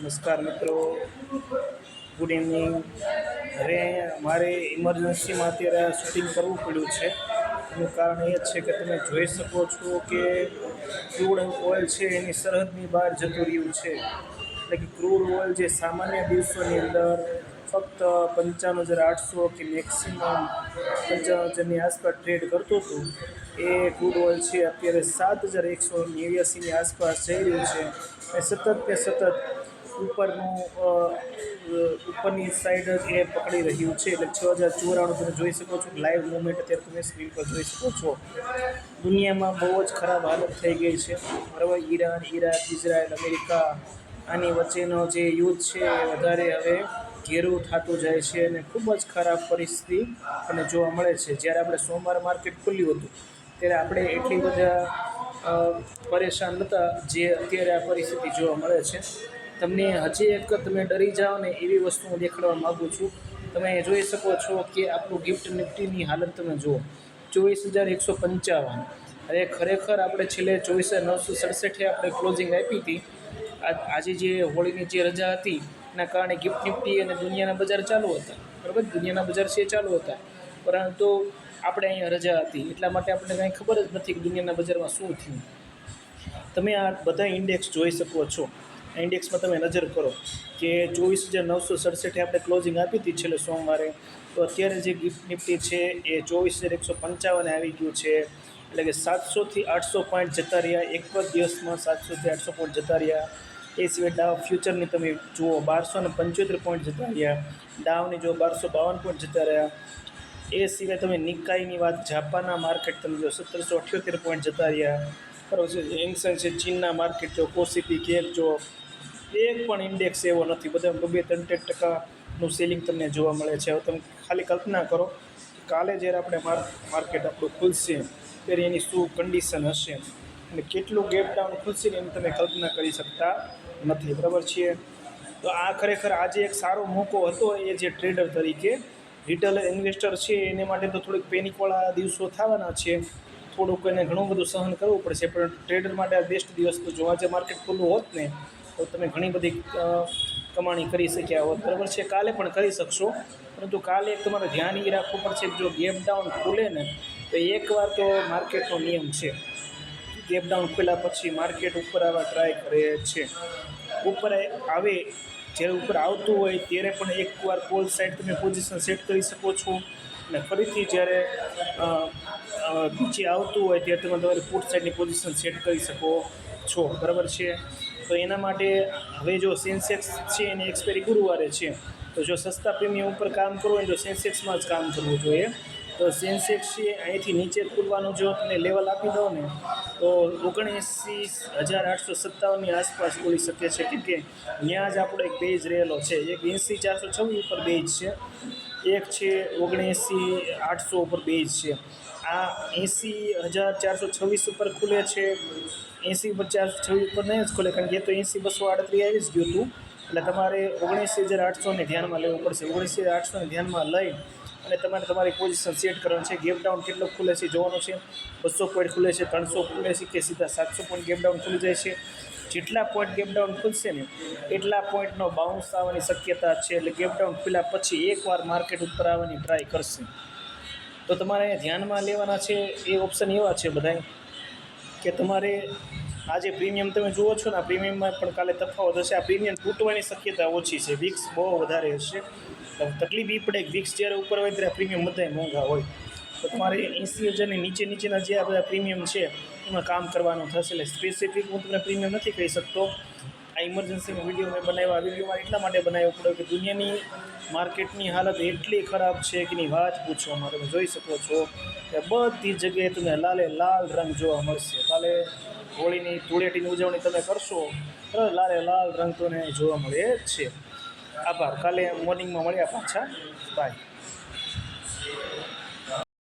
નમસ્કાર મિત્રો, good evening. હવે મારે ઇમરજન્સીમાં અત્યારે શૂટિંગ કરવું પડ્યું છે. એનું કારણ એ છે કે તમે જોઈ શકો છો કે ક્રૂડ ઓઇલ છે એની સરહદની બહાર જતું રહ્યું છે. એટલે કે ક્રૂડ ઓઇલ જે સામાન્ય દિવસોની અંદર ફક્ત 55,800 કે મેક્સિમમ 55,000ની આસપાસ ટ્રેડ કરતું હતું, એ ક્રૂડ ઓઇલ છે અત્યારે 7,189ની આસપાસ જઈ રહ્યું છે. એ સતત ઉપરની સાઈડ જ એ પકડી રહ્યું છે. એટલે 6,094 તમે જોઈ શકો છો. લાઈવ મુવમેન્ટ અત્યારે તમે સ્ક્રીન પર જોઈ શકો છો. દુનિયામાં બહુ જ ખરાબ હાલત થઈ ગઈ છે. બરાબર, ઈરાન, ઈરાક, ઇઝરાયલ, અમેરિકા આની વચ્ચેનો જે યુદ્ધ છે એ વધારે હવે ઘેરું થતું જાય છે અને ખૂબ જ ખરાબ પરિસ્થિતિ આપણને જોવા મળે છે. જ્યારે આપણે સોમવારે માર્કેટ ખુલ્યું હતું ત્યારે આપણે એટલી બધા પરેશાન નહોતા જે અત્યારે આ પરિસ્થિતિ જોવા મળે છે. તમને હજી એક તમે ડરી જાઓ ને એવી વસ્તુ હું દેખાડવા માગું છું. તમે જોઈ શકો છો કે આપણું ગિફ્ટ નિફ્ટીની હાલત તમે જુઓ, 24,155. હવે ખરેખર આપણે છેલ્લે 24,967 આપણે ક્લોઝિંગ આપી હતી. આજે જે હોળીની જે રજા હતી એના કારણે ગિફ્ટ નિફ્ટી અને દુનિયાના બજાર ચાલુ હતા. બરાબર, દુનિયાના બજાર છે ચાલુ હતા, પરંતુ આપણે અહીંયા રજા હતી એટલા માટે આપણને કાંઈ ખબર જ નથી કે દુનિયાના બજારમાં શું થયું. તમે આ બધા ઇન્ડેક્સ જોઈ શકો છો. આ ઇન્ડેક્સમાં તમે નજર કરો કે 24,967 આપણે ક્લોઝિંગ આપી હતી છેલ્લે સોમવારે, તો અત્યારે જે ગિફ્ટ નિફ્ટી છે એ 24,155 આવી ગયું છે. એટલે કે 700થી 800 પોઈન્ટ જતા રહ્યા એક જ દિવસમાં. 700થી 800 પોઈન્ટ જતા રહ્યા. એ સિવાય ડાવ ફ્યુચરની તમે જુઓ 1,275 પોઈન્ટ જતા રહ્યા. ડાવની જો 1,252 પોઈન્ટ જતા રહ્યા. એ સિવાય તમે નિકાઈની વાત, જાપાનના માર્કેટ તમે જો 1,778 પોઈન્ટ જતા રહ્યા. બરાબર છે. હેંગસેંગ છે, ચીનના માર્કેટ જો, કોસીપી કેક જો, એક પણ ઇન્ડેક્સ એવો નથી. બધા 2-3% સેલિંગ તમને જોવા મળે છે. હવે તમે ખાલી કલ્પના કરો કે કાલે જ્યારે આપણે માર્કેટ આપણું ખુલશે ત્યારે એની શું કન્ડિશન હશે અને કેટલું ગેપ ડાઉન ખુલશે ને એની તમે કલ્પના કરી શકતા નથી. બરાબર છે. તો આ ખરેખર આજે એક સારો મોકો હતો. એ જે ટ્રેડર તરીકે રિટેલ ઇન્વેસ્ટર છે એને માટે તો થોડીક પેનિકવાળા દિવસો થવાના છે. થોડુંક એને ઘણું બધું સહન કરવું પડશે, પણ ટ્રેડર માટે આ બેસ્ટ દિવસ તો જો આજે માર્કેટ ખુલ્લું હોત ને તો તમે ઘણી બધી કમાણી કરી શક્યા હોત. બરાબર છે. કાલે પણ કરી શકશો, પરંતુ કાલે એક તમારે ધ્યાન એ રાખવું પડશે કે જો ગેપ ડાઉન ખુલે ને તો એકવાર તો માર્કેટનો નિયમ છે, ગેપ ડાઉન ખુલ્યા પછી માર્કેટ ઉપર આવવા ટ્રાય કરે છે. ઉપર આવે, જ્યારે ઉપર આવતું હોય ત્યારે પણ એકવાર કોલ સાઈડ તમે પોઝિશન સેટ કરી શકો છો અને ફરીથી જ્યારે નીચે આવતું હોય ત્યારે તમે તમારી પુટ સાઈડની પોઝિશન સેટ કરી શકો છો. બરાબર છે. તો એના માટે હવે જો સેન્સેક્સ છે એની એક્સપાયરી ગુરુવારે છે, તો જો સસ્તા પ્રીમિયમ ઉપર કામ કરવું હોય તો સેન્સેક્સમાં જ કામ કરવું જોઈએ. તો સેન્સેક્સ છે અહીંથી નીચે ખુલવાનું જો તમે લેવલ આપી દો ને તો 79,857ની આસપાસ ખુલી શકે છે. કેમ કે ત્યાં જ આપણો એક બેઝ રહેલો છે. એક 80,426 ઉપર બેઝ છે, એક છે 79,800 ઉપર બેઝ છે. આ 80,426 ઉપર ખુલે છે. 80,426 ઉપર નહીં જ ખુલે, કારણ કે એ તો 80,238 આવી જ ગયું હતું. એટલે તમારે 79,800ને ધ્યાનમાં લેવું પડશે. 79,800ને ધ્યાનમાં લઈ અને તમારે તમારી પોઝિશન સેટ કરવાની છે. ગેપ ડાઉન કેટલો ખુલે છે જોવાનું છે. 200 પોઈન્ટ ખુલે છે, 300 ખુલે છે કે સીધા 700 પોઈન્ટ ગેપ ડાઉન ખુલી જાય છે. જેટલા પોઈન્ટ ગેપ ડાઉન ખુલશે ને એટલા પોઈન્ટનો બાઉન્સ આવવાની શક્યતા છે. એટલે ગેપ ડાઉન ખુલ્યા પછી એકવાર માર્કેટ ઉપર આવવાની ટ્રાય કરશે. તો તમારે ધ્યાનમાં લેવાના છે એ ઓપ્શન એવા છે બધાય કે તમારે આ જે પ્રીમિયમ તમે જુઓ છો ને આ પ્રીમિયમમાં પણ કાલે તફાવત હશે. આ પ્રીમિયમ તૂટવાની શક્યતા ઓછી છે. વિક્સ બહુ વધારે હશે. તકલીફ એ પડે કે વિક્સ જ્યારે ઉપર હોય ત્યારે પ્રીમિયમ બધાય મોંઘા હોય. તો તમારે 80,000ની નીચેના જે આ બધા પ્રીમિયમ છે એમાં કામ કરવાનું થશે. એટલે સ્પેસિફિક હું તમને પ્રીમિયમ નથી કહી શકતો. આ ઇમરજન્સીનો વિડીયો મેં બનાવ્યો. આ વિડીયોમાં એટલા માટે બનાવવો પડ્યો કે દુનિયાની માર્કેટની હાલત એટલી ખરાબ છે કે એની વાત પૂછવામાં. તમે જોઈ શકો છો કે બધી જગ્યાએ તમને લાલ રંગ જોવા મળશે. કાલે હોળીની ધૂળેટીની ઉજવણી તમે કરશો તો લાલ રંગ તો જોવા મળે જ છે. આભાર. કાલે મોર્નિંગમાં મળ્યા પાછા. બાય.